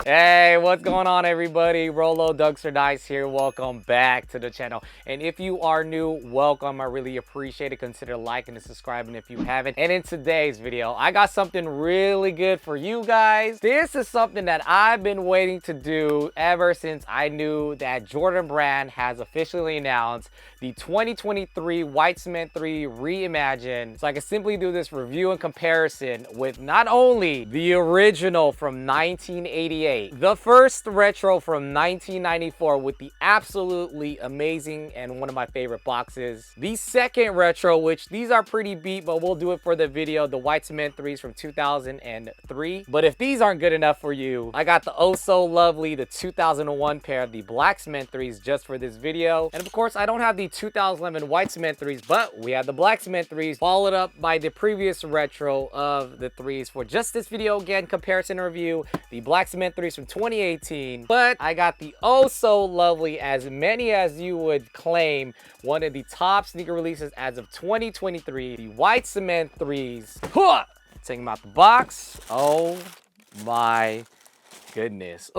Hey, what's going on, everybody? Rolo Dunksrnice here. Welcome back to the channel. And if you are new, welcome. I really appreciate it. Consider liking and subscribing if you haven't. And in today's video, I got something really good for you guys. This is something that I've been waiting to do ever since I knew that Jordan brand has officially announced the 2023 White Cement 3 Reimagined. So I can simply do this review and comparison with not only the original from 1988, the first retro from 1994 with the absolutely amazing and one of my favorite boxes, the second retro, which these are pretty beat, but we'll do it for the video, the White Cement 3s from 2003. But if these aren't good enough for you, I got the oh so lovely, the 2001 pair, the Black Cement 3s just for this video. And of course, I don't have the 2011 White Cement 3s, but we have the Black Cement 3s, followed up by the previous retro of the 3s for just this video. Again, comparison review, the Black Cement 3s from 2018. But I got the oh so lovely, as many as you would claim, one of the top sneaker releases as of 2023, the White Cement 3s. Taking them out the box. Oh my goodness.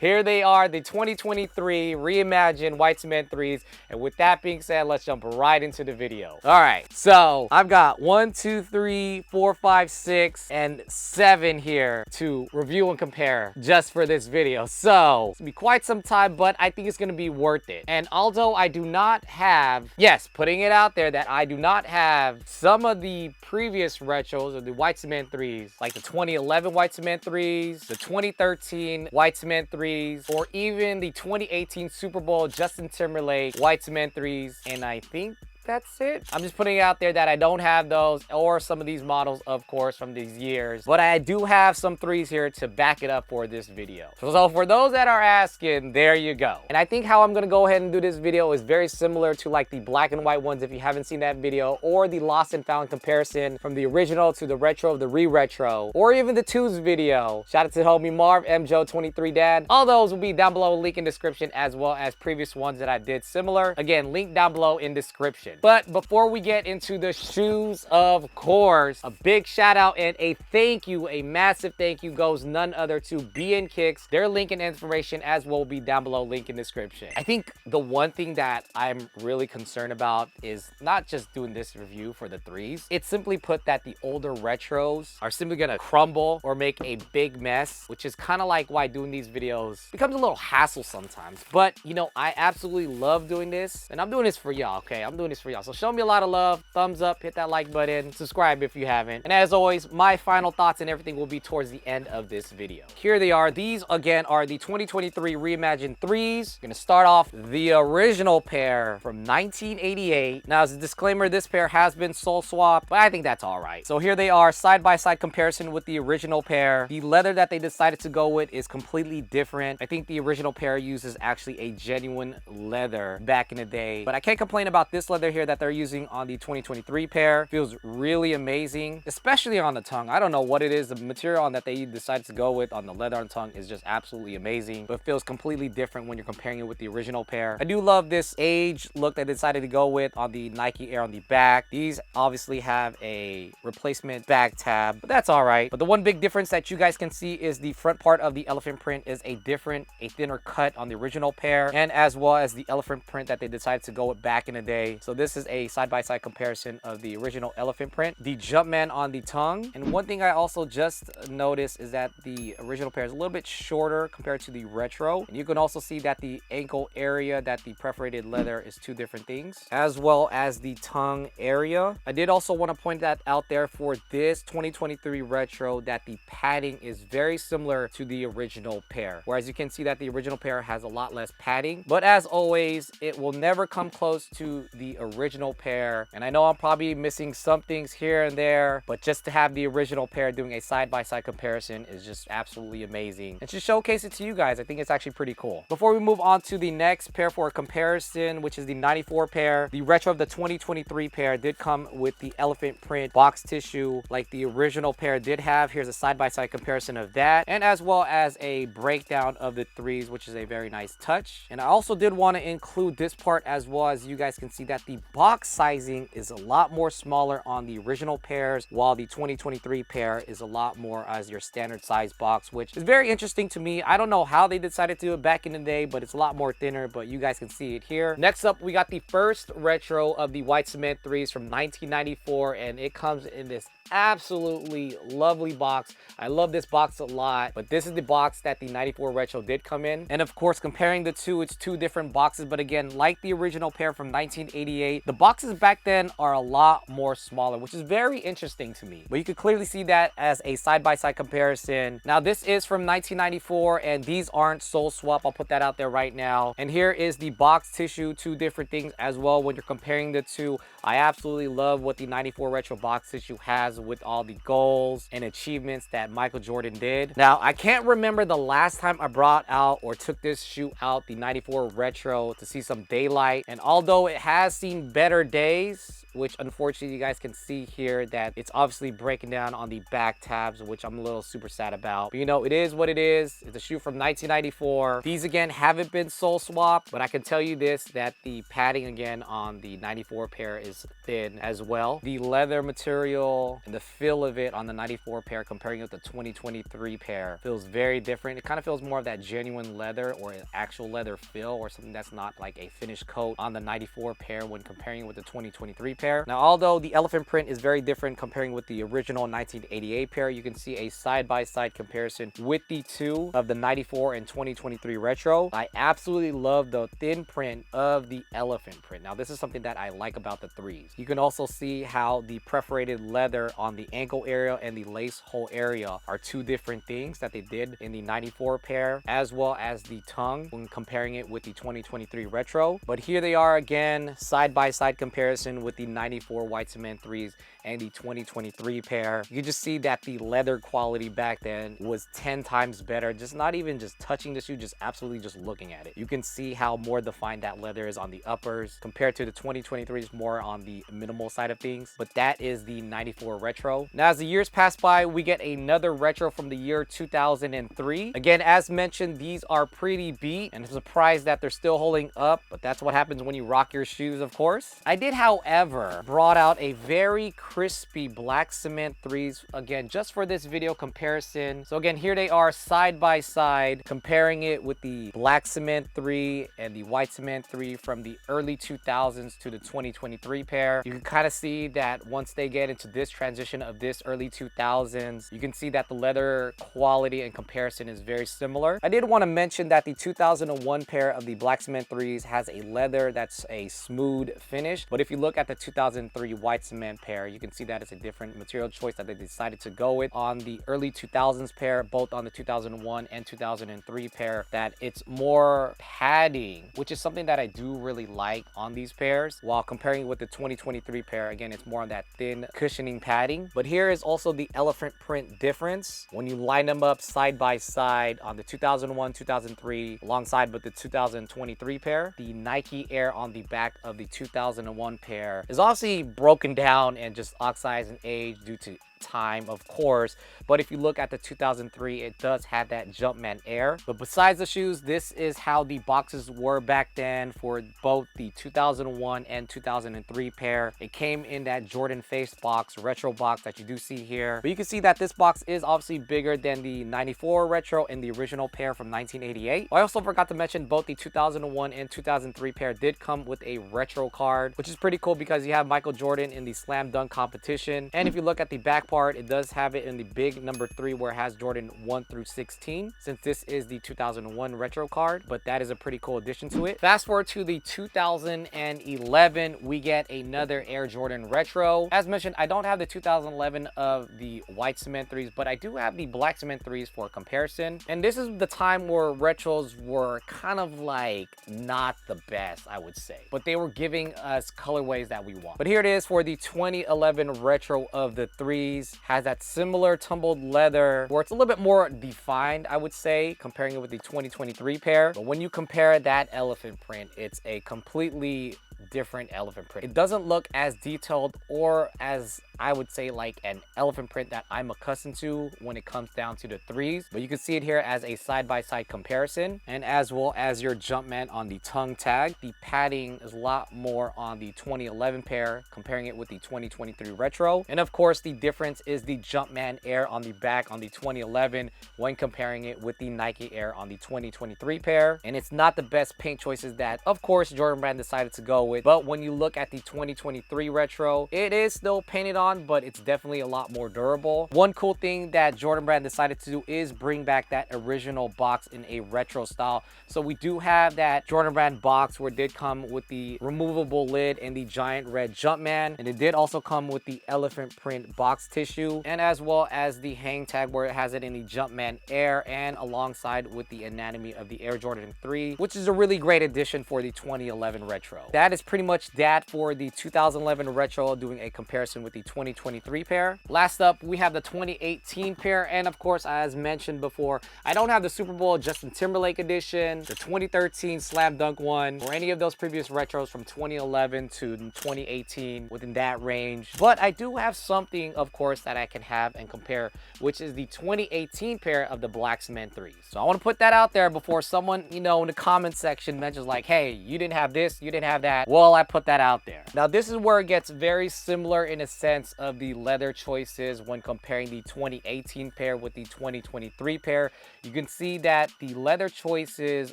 Here they are, the 2023 Reimagined White Cement 3s. And with that being said, let's jump right into the video. All right, so I've got 1, 2, 3, 4, 5, 6, and 7 here to review and compare just for this video. So it's gonna be quite some time, but I think it's gonna be worth it. And although I do not have, yes, putting it out there that I do not have some of the previous retros of the White Cement 3s, like the 2011 White Cement 3s, the 2013 White Cement 3s, or even the 2018 Super Bowl Justin Timberlake White Cement 3s, and I think that's it. I'm just putting it out there that I don't have those or some of these models, of course, from these years. But I do have some 3s here to back it up for this video. So for those that are asking, there you go. And I think how I'm gonna go ahead and do this video is very similar to like the black and white ones if you haven't seen that video, or the lost and found comparison from the original to the retro of the re-retro, or even the 2s video. Shout out to homie Marv, MJO23 Dad. All those will be down below, link in description, as well as previous ones that I did similar. Again, link down below in description. But before we get into the shoes, of course, a big shout out and a thank you, a massive thank you goes none other to BN Kicks. Their link and information as well will be down below, link in description. I think the one thing that I'm really concerned about is not just doing this review for the 3s. It's simply put that the older retros are simply gonna crumble or make a big mess, which is kind of like why doing these videos becomes a little hassle sometimes. But you know, I absolutely love doing this, and I'm doing this for y'all, okay? I'm doing this for y'all. So show me a lot of love, thumbs up, hit that like button, subscribe if you haven't. And as always, my final thoughts and everything will be towards the end of this video. Here they are. These again are the 2023 Reimagined 3s. We're gonna start off the original pair from 1988. Now, as a disclaimer, this pair has been sole swapped, but I think that's all right. So here they are, side-by-side comparison with the original pair. The leather that they decided to go with is completely different. I think the original pair uses actually a genuine leather back in the day, but I can't complain about this leather here that they're using on the 2023 pair. Feels really amazing, especially on the tongue. I don't know what it is. The material on that they decided to go with on the leather on tongue is just absolutely amazing, but it feels completely different when you're comparing it with the original pair. I do love this age look they decided to go with on the Nike Air on the back. These obviously have a replacement back tab, but that's all right. But the one big difference that you guys can see is the front part of the elephant print is a thinner cut on the original pair, and as well as the elephant print that they decided to go with back in the day. So this is a side-by-side comparison of the original elephant print, the Jumpman on the tongue. And one thing I also just noticed is that the original pair is a little bit shorter compared to the retro. And you can also see that the ankle area, that the perforated leather is two different things, as well as the tongue area. I did also want to point that out there for this 2023 retro, that the padding is very similar to the original pair, whereas you can see that the original pair has a lot less padding. But as always, it will never come close to the original pair. And I know I'm probably missing some things here and there, but just to have the original pair doing a side-by-side comparison is just absolutely amazing. And to showcase it to you guys, I think it's actually pretty cool. Before we move on to the next pair for a comparison, which is the 94 pair, the retro of the 2023 pair did come with the elephant print box tissue like the original pair did have. Here's a side-by-side comparison of that, and as well as a breakdown of the 3s, which is a very nice touch. And I also did want to include this part as well, as you guys can see that the the box sizing is a lot more smaller on the original pairs, while the 2023 pair is a lot more as your standard size box, which is very interesting to me. I don't know how they decided to do it back in the day, but it's a lot more thinner, but you guys can see it here. Next up, we got the first retro of the white cement 3s from 1994, and it comes in this absolutely lovely box. I love this box a lot, but this is the box that the 94 retro did come in. And of course, comparing the two, it's two different boxes, but again, like the original pair from 1988, the boxes back then are a lot more smaller, which is very interesting to me. But you can clearly see that as a side-by-side comparison. Now this is from 1994, and these aren't sole swap. I'll put that out there right now. And here is the box tissue, two different things as well when you're comparing the two. I absolutely love what the 94 retro box tissue has with all the goals and achievements that Michael Jordan did. Now, I can't remember the last time I brought out or took this shoe out, the 94 retro, to see some daylight. And although it has seen better days, which unfortunately you guys can see here that it's obviously breaking down on the back tabs, which I'm a little super sad about. But you know, it is what it is. It's a shoe from 1994. These again haven't been sole swapped, but I can tell you this, that the padding again on the 94 pair is thin as well. The leather material and the feel of it on the 94 pair comparing it with the 2023 pair feels very different. It kind of feels more of that genuine leather or an actual leather feel, or something that's not like a finished coat on the 94 pair when comparing it with the 2023 pair. Now, although the elephant print is very different comparing with the original 1988 pair, you can see a side-by-side comparison with the two of the 94 and 2023 retro. I absolutely love the thin print of the elephant print. Now, this is something that I like about the 3s. You can also see how the perforated leather on the ankle area and the lace hole area are two different things that they did in the 94 pair, as well as the tongue when comparing it with the 2023 retro. But here they are again, side-by-side comparison with the 94 white cement 3s and the 2023 pair. You just see that the leather quality back then was 10 times better. Just not even just touching the shoe, just absolutely just looking at it. You can see how more defined that leather is on the uppers compared to the 2023 is more on the minimal side of things. But that is the 94 retro. Now, as the years pass by, we get another retro from the year 2003. Again, as mentioned, these are pretty beat, and I'm surprised that they're still holding up, but that's what happens when you rock your shoes, of course. I did, however, brought out a very crispy black cement 3s again just for this video comparison. So again, here they are side by side, comparing it with the black cement 3 and the white cement 3 from the early 2000s to the 2023 pair. You can kind of see that once they get into this transition of this early 2000s, you can see that the leather quality and comparison is very similar. I did want to mention that the 2001 pair of the black cement 3s has a leather that's a smooth finish, but if you look at the 2003 white cement pair, you can see that it's a different material choice that they decided to go with. On the early 2000s pair, both on the 2001 and 2003 pair, that it's more padding, which is something that I do really like on these pairs, while comparing it with the 2023 pair, again, it's more on that thin cushioning padding. But here is also the elephant print difference when you line them up side by side on the 2001 2003 alongside with the 2023 pair. The Nike Air on the back of the 2001 pair is obviously broken down and just oxidized and aged due to time, of course, but if you look at the 2003, it does have that Jumpman Air. But besides the shoes, this is how the boxes were back then for both the 2001 and 2003 pair. It came in that Jordan face box, retro box that you do see here, but you can see that this box is obviously bigger than the 94 retro and the original pair from 1988. I also forgot to mention both the 2001 and 2003 pair did come with a retro card, which is pretty cool because you have Michael Jordan in the slam dunk competition. And if you look at the back part, it does have it in the big number 3 where it has Jordan 1 through 16, since this is the 2001 retro card, but that is a pretty cool addition to it. Fast forward to the 2011, we get another Air Jordan retro. As mentioned, I don't have the 2011 of the white cement 3s, but I do have the black cement 3s for comparison. And this is the time where retros were kind of like not the best, I would say, but they were giving us colorways that we want. But here it is for the 2011 retro of the 3s. Has that similar tumbled leather where it's a little bit more defined, I would say, comparing it with the 2023 pair. But when you compare that elephant print, it's a completely different elephant print. It doesn't look as detailed or as I would say like an elephant print that I'm accustomed to when it comes down to the threes. But you can see it here as a side-by-side comparison, and as well as your Jumpman on the tongue tag. The padding is a lot more on the 2011 pair, comparing it with the 2023 Retro. And of course, the difference is the Jumpman Air on the back on the 2011 when comparing it with the Nike Air on the 2023 pair. And it's not the best paint choices that, of course, Jordan Brand decided to go with. But when you look at the 2023 Retro, it is still painted on, but it's definitely a lot more durable. One cool thing that Jordan Brand decided to do is bring back that original box in a retro style. So we do have that Jordan Brand box where it did come with the removable lid and the giant red Jumpman, and it did also come with the elephant print box tissue, and as well as the hang tag where it has it in the Jumpman Air and alongside with the anatomy of the Air Jordan 3, which is a really great addition for the 2011 Retro. That is pretty much that for the 2011 Retro, doing a comparison with the 2023 pair. Last up, we have the 2018 pair, and of course, as mentioned before, I don't have the Super Bowl Justin Timberlake edition, the 2013 Slam Dunk one, or any of those previous Retros from 2011 to 2018 within that range. But I do have something, of course, that I can have and compare, which is the 2018 pair of the Black Cement 3s. So I want to put that out there before someone, you know, in the comment section mentions like, hey, you didn't have this, you didn't have that. Well, I put that out there. Now, this is where it gets very similar in a sense of the leather choices when comparing the 2018 pair with the 2023 pair. You can see that the leather choices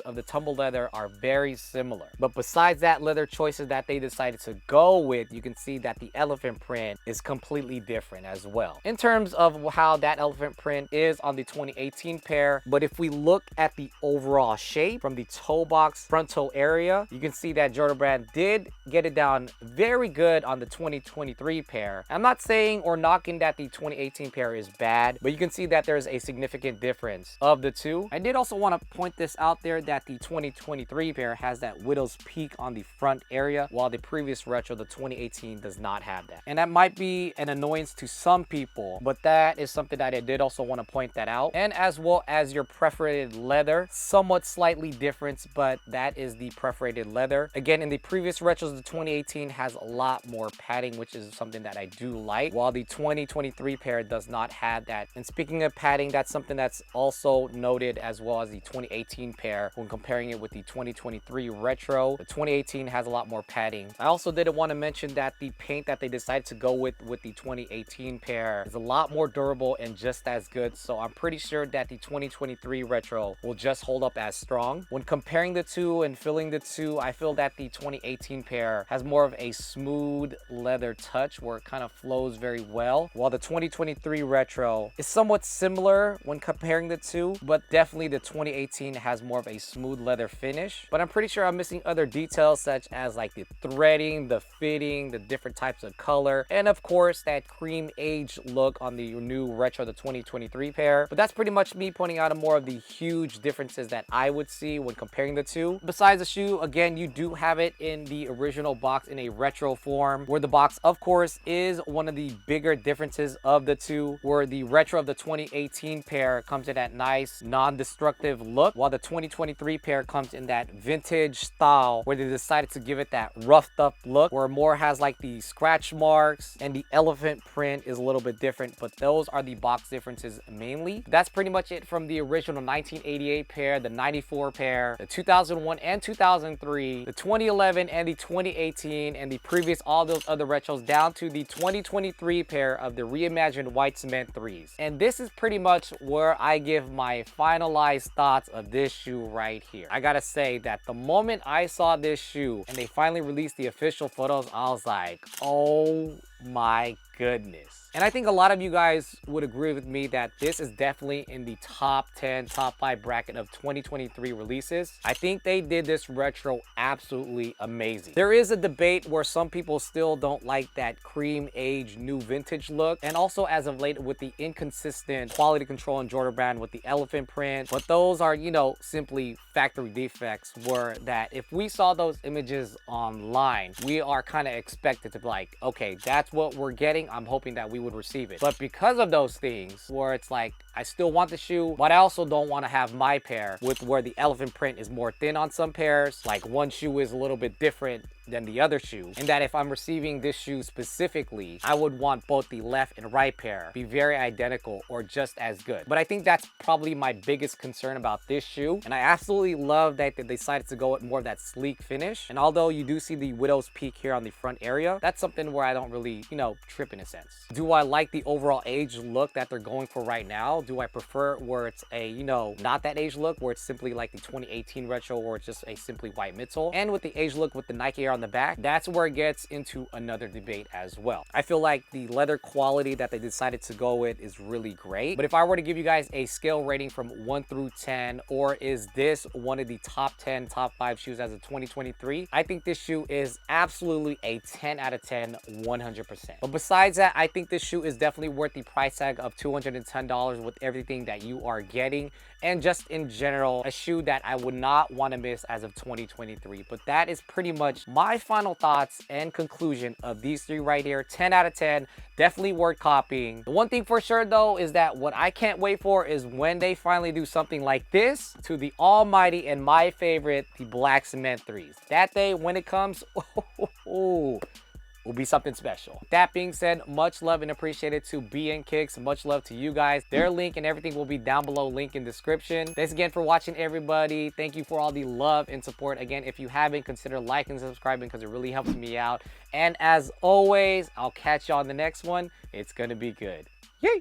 of the tumble leather are very similar. But besides that leather choices that they decided to go with, you can see that the elephant print is completely different as well in terms of how that elephant print is on the 2018 pair. But if we look at the overall shape from the toe box front toe area, you can see that Jordan Brand did get it down very good on the 2023 pair. I'm not saying or knocking that the 2018 pair is bad, but you can see that there's a significant difference of the two. I did also want to point this out there that the 2023 pair has that widow's peak on the front area, while the previous Retro, the 2018, does not have that. And that might be an annoyance to some people, but that is something that I did also want to point that out. And as well as your perforated leather, somewhat slightly different, but that is the perforated leather. Again, in the previous Retros, the 2018 has a lot more padding, which is something that I do like, while the 2023 pair does not have that. And speaking of padding, that's something that's also noted as well as the 2018 pair when comparing it with the 2023 Retro. The 2018 has a lot more padding. I also did want to mention that the paint that they decided to go with the 2018 pair is a lot more durable and just as good. So I'm pretty sure that the 2023 Retro will just hold up as strong. When comparing the two and filling the two, I feel that the 2018 pair has more of a smooth leather touch where it kind of flows very well, while the 2023 Retro is somewhat similar when comparing the two, but definitely the 2018 has more of a smooth leather finish. But I'm pretty sure I'm missing other details such as like the threading, the fitting, the different types of color, and of course that cream age look on the new Retro, the 2023 pair. But that's pretty much me pointing out more of the huge differences that I would see when comparing the two. Besides the shoe, again, you do have it in the original box in a retro form, where the box, of course, is one of the bigger differences of the two, where the Retro of the 2018 pair comes in that nice non-destructive look, while the 2023 pair comes in that vintage style where they decided to give it that roughed up look, where more has like the scratch marks and the elephant print is a little bit different. But those are the box differences mainly. That's pretty much it from the original 1988 pair, the 94 pair, the 2001 and 2003, the 2011 and the 2018, and the previous all those other Retros down to the 2023 pair of the reimagined white cement 3s. And this is pretty much where I give my finalized thoughts of this shoe right here. I gotta say that the moment I saw this shoe and they finally released the official photos, I was like, oh my goodness. And I think a lot of you guys would agree with me that this is definitely in the top 10, top 5 bracket of 2023 releases. I think they did this Retro absolutely amazing. There is a debate where some people still don't like that cream age new vintage look, and also as of late with the inconsistent quality control in Jordan Brand with the elephant print. But those are, you know, simply factory defects, where that if we saw those images online, we are kind of expected to be like, okay, that's what we're getting. I'm hoping that we would receive it. But because of those things where it's like, I still want the shoe, but I also don't want to have my pair with where the elephant print is more thin on some pairs. Like one shoe is a little bit different than the other shoe, and that if I'm receiving this shoe specifically, I would want both the left and right pair be very identical or just as good. But I think that's probably my biggest concern about this shoe, and I absolutely love that they decided to go with more of that sleek finish. And although you do see the widow's peak here on the front area, that's something where I don't really, you know, trip in a sense. Do I like the overall age look that they're going for right now? Do I prefer where it's a, you know, not that age look, where it's simply like the 2018 retro, or it's just a simply white midsole? And with the age look with the Nike Air on the back, that's where it gets into another debate as well. I feel like the leather quality that they decided to go with is really great. But if I were to give you guys a scale rating from 1 through 10, or is this one of the top 10, top 5 shoes as of 2023, I think this shoe is absolutely a 10 out of 10, 100%. But besides that, I think this shoe is definitely worth the price tag of $210 with everything that you are getting, and just in general, a shoe that I would not want to miss as of 2023. But that is pretty much my final thoughts and conclusion of these three right here. 10 out of 10, definitely worth copying. The one thing for sure though is that what I can't wait for is when they finally do something like this to the almighty and my favorite, the black cement threes. That day when it comes, will be something special. That being said, much love and appreciated to BN Kicks. Much love to you guys. Their link and everything will be down below, link in description. Thanks again for watching, everybody. Thank you for all the love and support. Again, if you haven't, consider liking and subscribing because it really helps me out. And as always, I'll catch y'all in the next one. It's gonna be good. Yay!